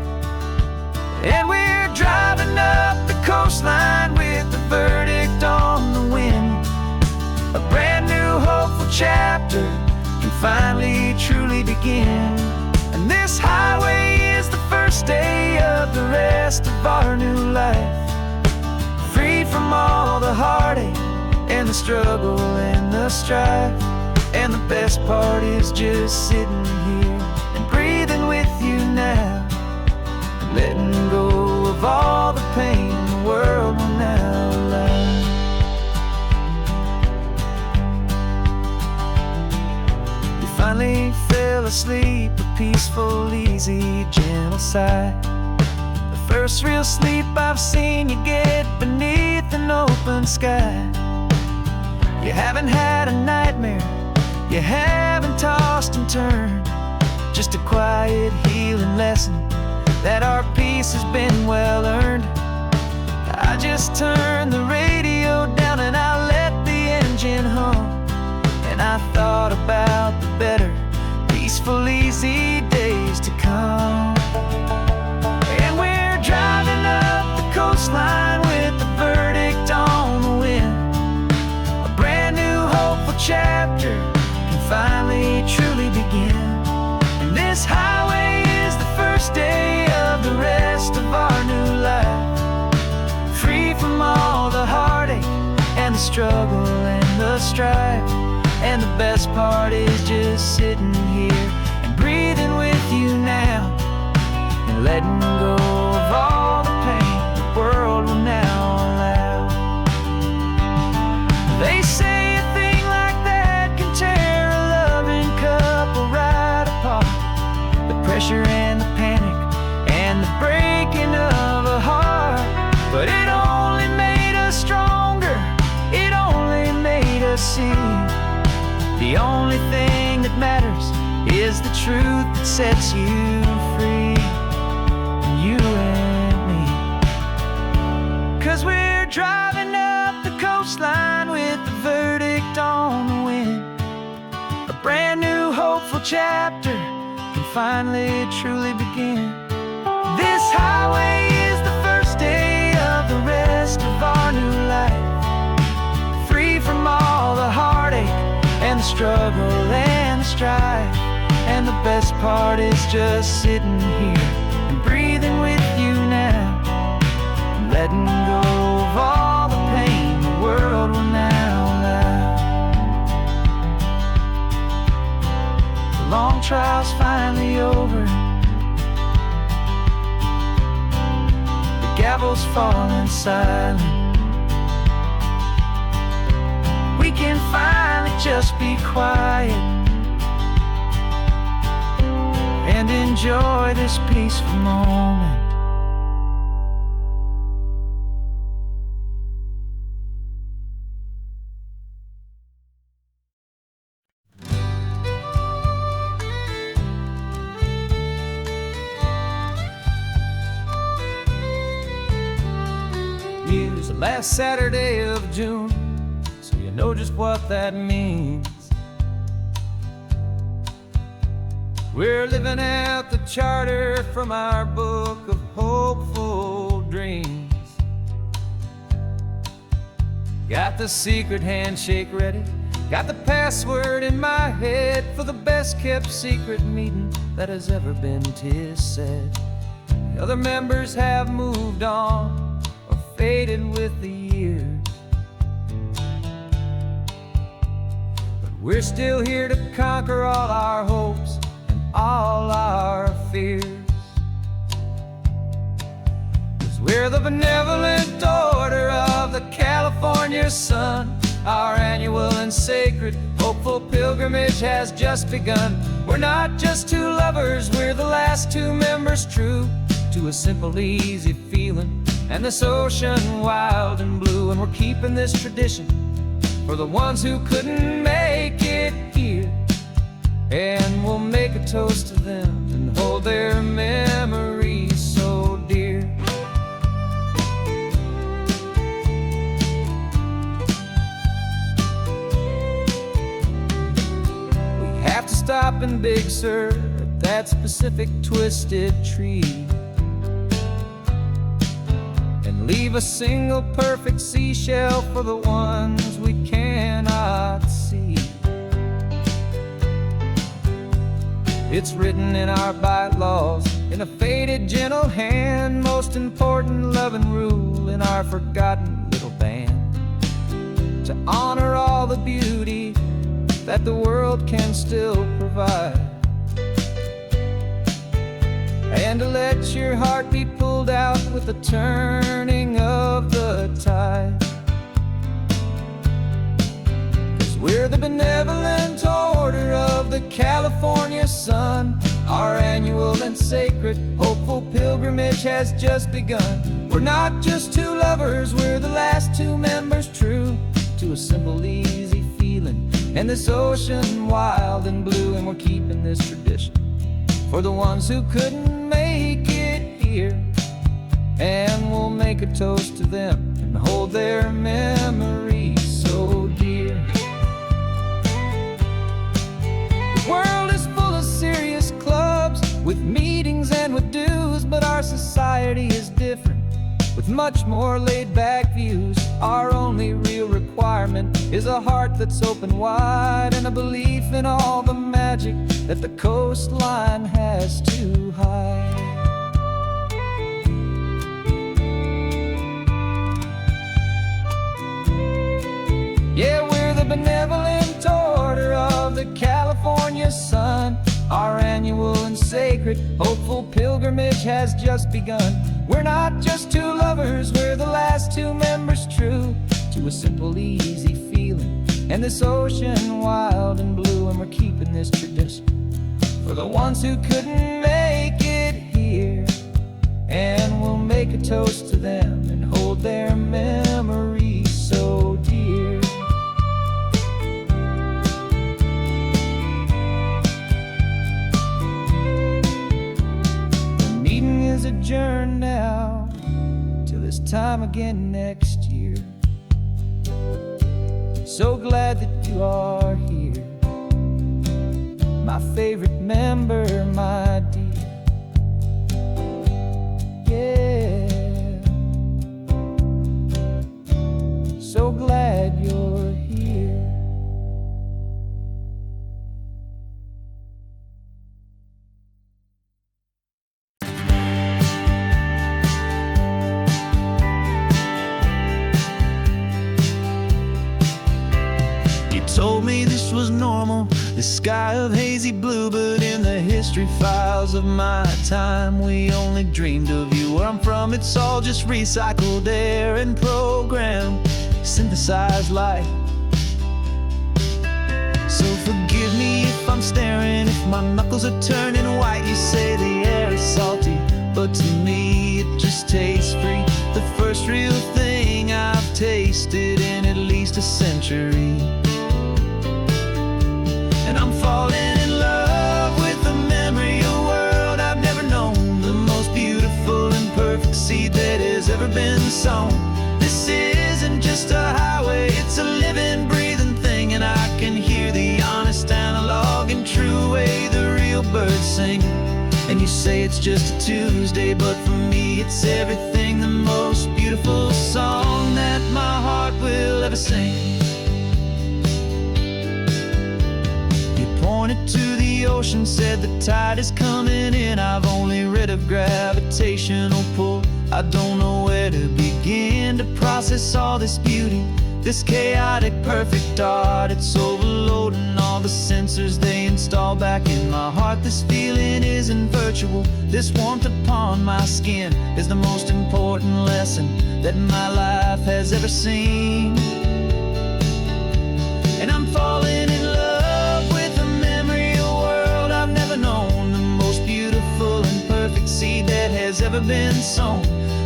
S2: And we're driving up the coastline with the verdict on the wind. A brand new hopeful chapter can finally truly begin. And this highway is the first day of the rest of our new life, free from all the heartache and the struggle and the strife. And the best part is just sitting here and breathing with you now, letting go of all the pain the world will now allow. You finally fell asleep, a peaceful, easy, gentle sigh, the first real sleep I've seen you get beneath an open sky. You haven't had a nightmare, you you haven't tossed and turned, just a quiet healing lesson that our peace has been well earned. I just turned the radio down and I let the engine hum, and I thought about the better, peaceful, easy days to come. And we're driving up the coastline with the verdict on the wind. A brand new hopeful chapter can finally truly begin. And this highway is the first day of the rest of our new life, free from all the heartache and the struggle and the strife. And the best part is just sitting here and breathing with you now, and letting go of all the pain the world will now allow. They say a thing like that can tear a loving couple right apart. The pressure and the panic and the breaking of a heart, but it only made us stronger, it only made us see the only thing that matters is the truth that sets you free, you and me. 'Cause we're driving up the coastline with the verdict on the wind. A brand new hopeful chapter can finally truly begin. This highway is the first day of the rest of our new life, free from all the heartache and the struggle and the strife. And the best part is just sitting here and breathing with you now, and letting go of all the pain the world will now allow. The long trial's finally over, the gavel's falling silent. We can finally just be quiet and enjoy this peaceful moment. It's the last Saturday of June, so you know just what that means. We're living out the charter from our book of hopeful dreams. Got the secret handshake ready, got the password in my head for the best kept secret meeting that has ever been, 'tis said. The other members have moved on or faded with the years, but we're still here to conquer all our hopes, all our fears. 'Cause we're the benevolent order of the California sun. Our annual and sacred hopeful pilgrimage has just begun. We're not just two lovers, we're the last two members true to a simple, easy feeling and this ocean wild and blue. And we're keeping this tradition for the ones who couldn't make it here, and we'll make a toast to them and hold their memories so dear. We have to stop in Big Sur at that specific twisted tree and leave a single perfect seashell for the ones we cannot see. It's written in our bylaws in a faded gentle hand, most important loving rule in our forgotten little band, to honor all the beauty that the world can still provide, and to let your heart be pulled out with the turning of the tide. 'Cause we're the benevolent order of the California sun. Our annual and sacred hopeful pilgrimage has just begun. We're not just two lovers, we're the last two members true to a simple, easy feeling And this ocean wild and blue, and we're keeping this tradition for the ones who couldn't make it here. And we'll make a toast to them and hold their memories so dear. The world is full of serious clubs with meetings and with dues, but our society is different with much more laid-back views. Our only real requirement is a heart that's open wide and a belief in all the magic that the coastline has to hide. Yeah, we're the benevolent order of the California sun. Our annual and sacred, hopeful pilgrimage has just begun. We're not just two lovers, we're the last two members true to a simple, easy feeling. And this ocean wild and blue, and we're keeping this tradition for the ones who couldn't make it here. And we'll make a toast to them and hold their memories so dear. Adjourn now till this time again next year. So glad that you are here, my favorite member, my dear. Yeah, so glad you're here.
S1: Told me this was normal, this sky of hazy blue, but in the history files of my time, we only dreamed of you. Where I'm from, it's all just recycled air and programmed, synthesized light. So forgive me if I'm staring, if my knuckles are turning white. You say the air is salty, but to me it just tastes free. The first real thing I've tasted in at least a century. And I'm falling in love with the memory of a world I've never known, the most beautiful and perfect seed that has ever been sown. This isn't just a highway, it's a living, breathing thing, and I can hear the honest analog and true way the real birds sing. And you say it's just a Tuesday, but for me it's everything, the most beautiful song that my heart will ever sing. Pointed to the ocean, said the tide is coming in. I've only read of gravitational pull. I don't know where to begin to process all this beauty, this chaotic, perfect art. It's overloading all the sensors they install back in my heart. This feeling isn't virtual. This warmth upon my skin is the most important lesson that my life has ever seen. And I'm falling in love with a memory of a world I've never known, the most beautiful and perfect seed that has ever been sown.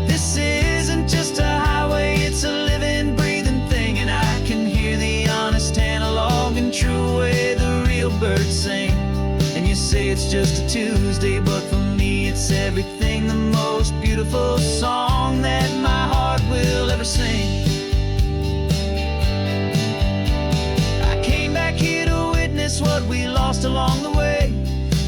S1: This isn't just a highway, it's a living, breathing thing, and I can hear the honest analog and true way the real birds sing. And you say it's just a Tuesday, but for me it's everything, the most beautiful song that my heart will ever sing. What we lost along the way,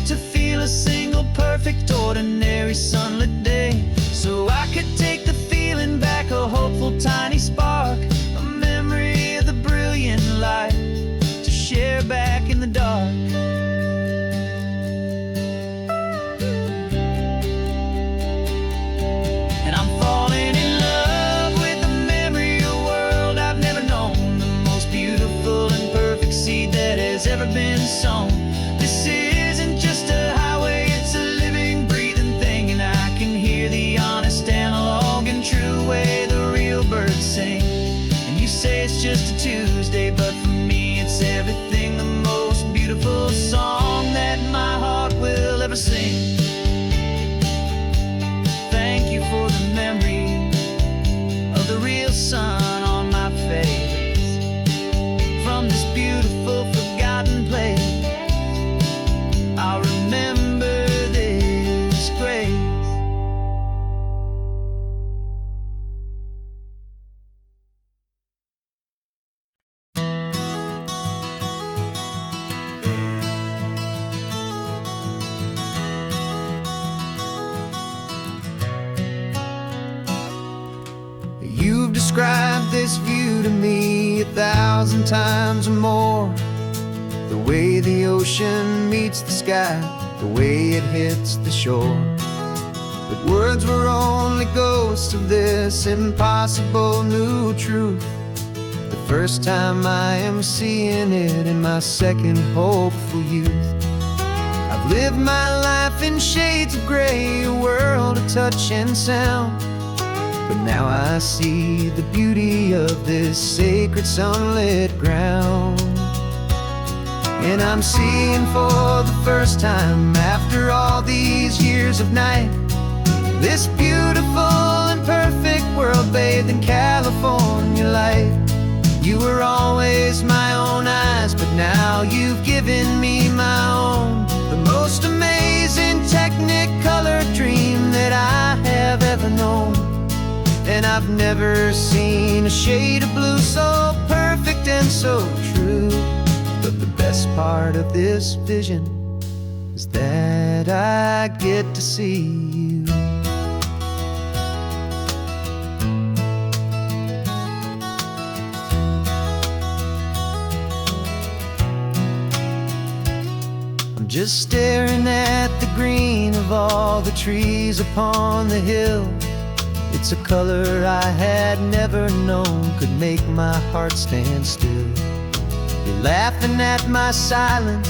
S1: to feel a single perfect ordinary sunlit day, so I could take the feeling back, a hopeful tiny spark, a memory of the brilliant light to share back in the dark. And I'm falling in love with the memory of a world I've never known, the most beautiful and perfect seed that has ever been sown. This isn't just a highway, it's a living, breathing thing, and I can hear the honest analog and true way the real birds sing. And you say it's just a Tuesday, but for me it's everything, the most beautiful song that my heart will ever sing. Thank you for the memory of the real sun on my face, from this beautiful
S2: this view to me 1,000 times or more. The way the ocean meets the sky, the way it hits the shore. But words were only ghosts of this impossible new truth. The first time I am seeing it in my second hopeful youth. I've lived my life in shades of gray, a world of touch and sound. But now I see the beauty of this sacred sunlit ground. And I'm seeing for the first time, after all these years of night, this beautiful and perfect world bathed in California light. You were always my own eyes, but now you've given me my own. The most amazing technicolor dream that I have ever known. And I've never seen a shade of blue so perfect and so true. But the best part of this vision is that I get to see you. I'm just staring at the green of all the trees upon the hill. It's a color I had never known could make my heart stand still. You're laughing at my silence,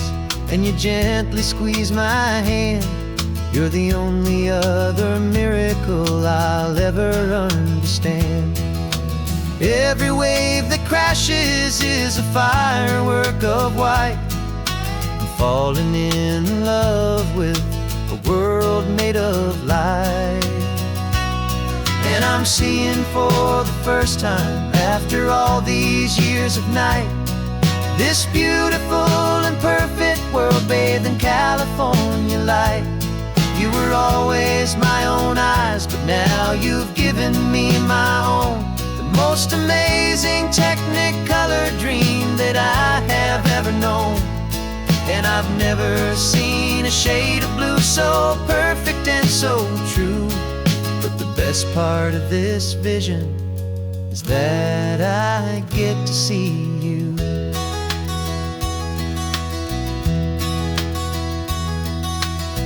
S2: and you gently squeeze my hand. You're the only other miracle I'll ever understand. Every wave that crashes is a firework of white. I'm falling in love with a world made of light. And I'm seeing for the first time, after all these years of night, this beautiful and perfect world bathed in California light. You were always my own eyes, but now you've given me my own. The most amazing technicolor dream that I have ever known. And I've never seen a shade of blue so perfect and so true. But the best part of this vision is that I get to see you.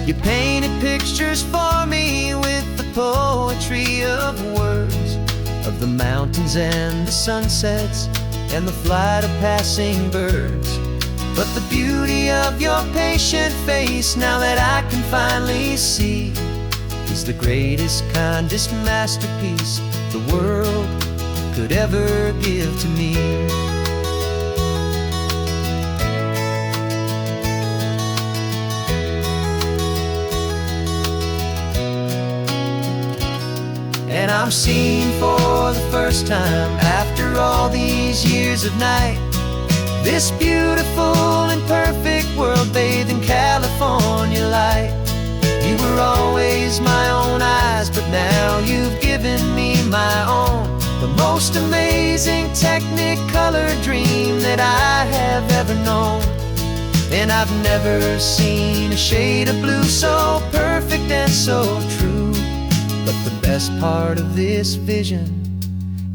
S2: You painted pictures for me with the poetry of words, of the mountains and the sunsets and the flight of passing birds. But the beauty of your patient face, now that I can finally see, is the greatest, kindest masterpiece the world could ever give to me. And I'm seeing for the first time, after all these years of night, this beautiful and perfect world bathed in California light. You were always my own eyes, but now you've given me my own. The most amazing technicolor dream that I have ever known. And I've never seen a shade of blue so perfect and so true. But the best part of this vision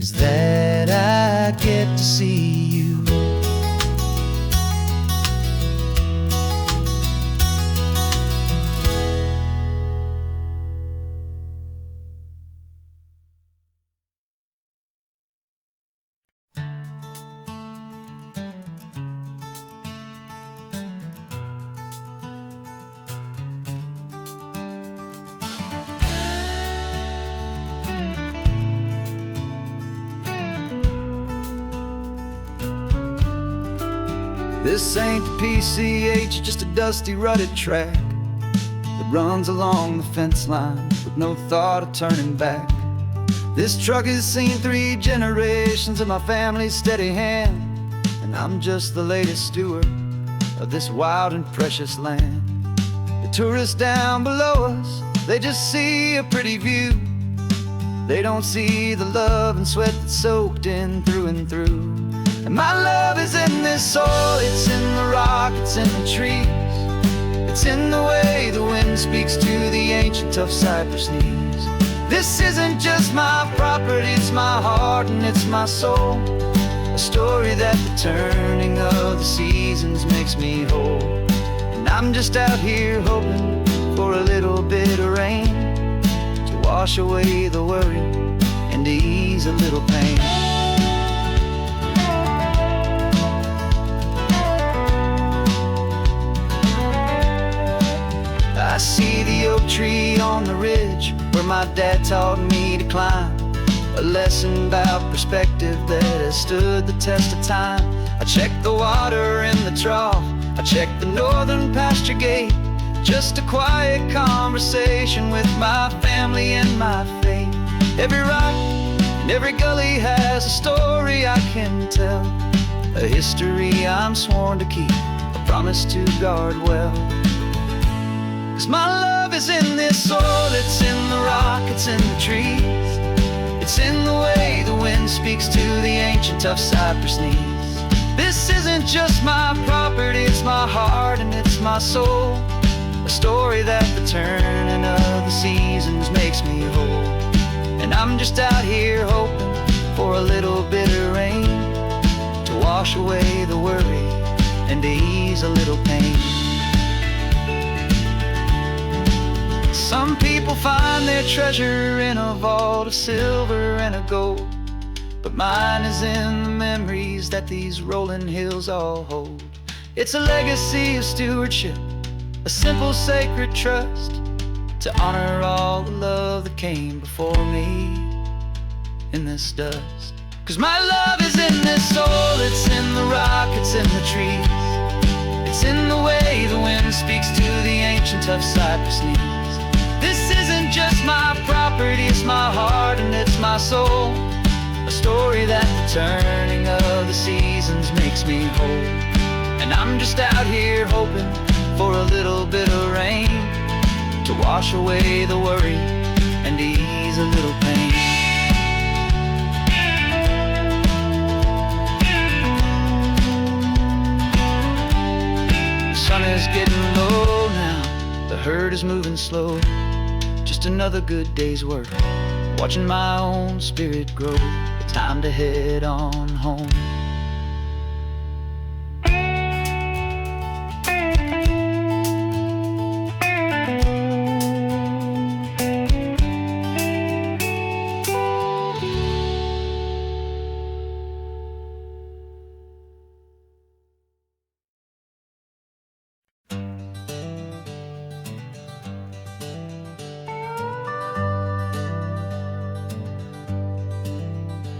S2: is that I get to see you. This ain't the PCH, just a dusty, rutted track that runs along the fence line with no thought of turning back. This truck has seen 3 generations of my family's steady hand, and I'm just the latest steward of this wild and precious land. The tourists down below us, they just see a pretty view. They don't see the love and sweat that's soaked in through and through. And my love is in this soil, it's in the rock, it's in the trees. It's in the way the wind speaks to the ancient tough cypress knees. This isn't just my property, it's my heart and it's my soul. A story that the turning of the seasons makes me whole. And I'm just out here hoping for a little bit of rain to wash away the worry and to ease a little pain. I see the oak tree on the ridge where my dad taught me to climb. A lesson about perspective that has stood the test of time. I check the water in the trough, I check the northern pasture gate. Just a quiet conversation with my family and my faith. Every rock and every gully has a story I can tell, a history I'm sworn to keep, a promise to guard well. 'Cause my love is in this soil, it's in the rock, it's in the trees. It's in the way the wind speaks to the ancient tough cypress knees. This isn't just my property, it's my heart and it's my soul. A story that the turning of the seasons makes me whole. And I'm just out here hoping for a little bit of rain to wash away the worry and to ease a little pain. Some people find their treasure in a vault of silver and of gold, but mine is in the memories that these rolling hills all hold. It's a legacy of stewardship, a simple sacred trust, to honor all the love that came before me in this dust. 'Cause my love is in this soul, it's in the rock, it's in the trees. It's in the way the wind speaks to the ancient tough cypress knees. This isn't just my property, it's my heart and it's my soul. A story that the turning of the seasons makes me whole. And I'm just out here hoping for a little bit of rain to wash away the worry and ease a little pain. The sun is getting low now, the herd is moving slow. Just another good day's work, watching my own spirit grow. Time to head on home.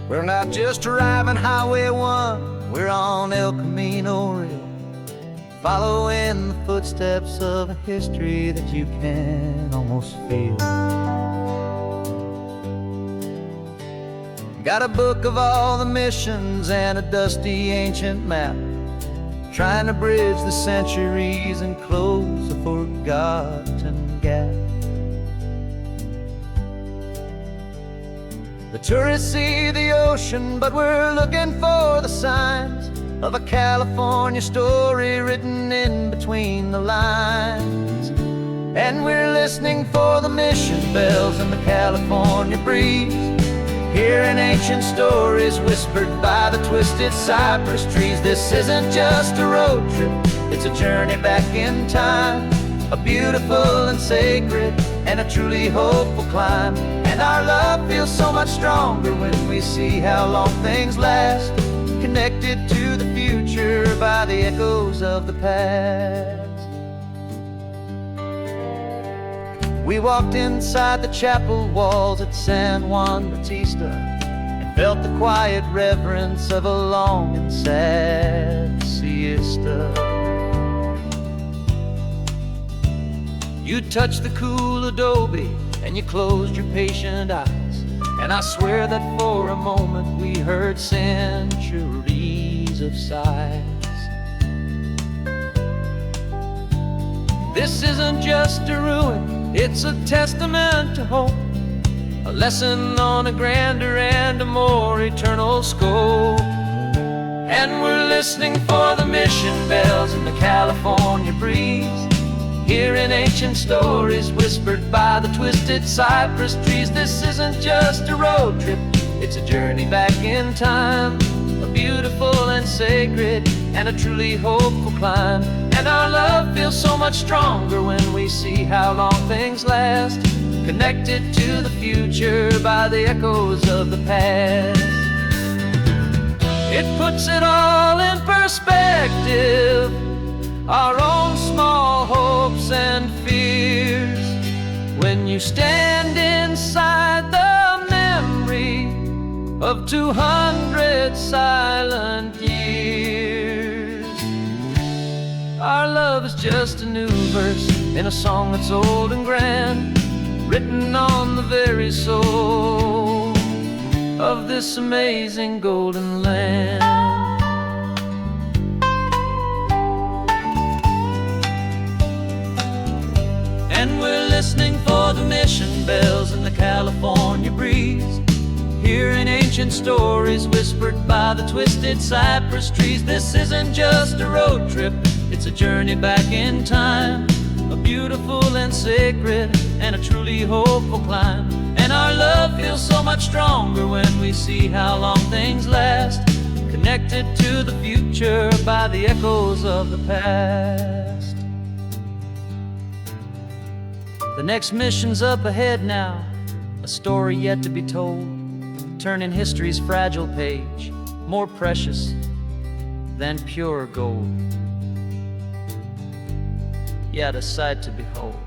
S2: We're not just driving Highway 1, we're on El Camino Real, following the footsteps of a history that you can almost feel. Got a book of all the missions and a dusty ancient map, trying to bridge the centuries and close a forgotten gap. The tourists see the ocean, but we're looking for the signs of a California story written in between the lines. And we're listening for the mission bells in the California breeze, hearing ancient stories whispered by the twisted cypress trees. This isn't just a road trip, it's a journey back in time, a beautiful and sacred and a truly hopeful climb. And our love feels so much stronger when we see how long things last, connected to the future by the echoes of the past. We walked inside the chapel walls at San Juan Bautista and felt the quiet reverence of a long and sad siesta. You touched the cool adobe and you closed your patient eyes, and I swear that for a moment we heard centuries of sighs. This isn't just a ruin, it's a testament to hope, a lesson on a grander and a more eternal scope. And we're listening for the mission bells in the California breeze,
S1: Hearing ancient stories whispered by the twisted cypress trees. This isn't just a road trip, it's a journey back in time. A beautiful and sacred and a truly hopeful climb. And our love feels so much stronger when we see how long things last, connected to the future by the echoes of the past. It puts it all in perspective, our own small hopes and fears, when you stand inside the memory of 200 silent years. Our love is just a new verse in a song that's old and grand, written on the very soul of this amazing golden land. And we're listening for the mission bells in the California breeze, hearing ancient stories whispered by the twisted cypress trees. This isn't just a road trip, it's a journey back in time. A beautiful and sacred and a truly hopeful climb. And our love feels so much stronger when we see how long things last, connected to the future by the echoes of the past. The next mission's up ahead now, a story yet to be told, turning history's fragile page more precious than pure gold. Yet a sight to behold.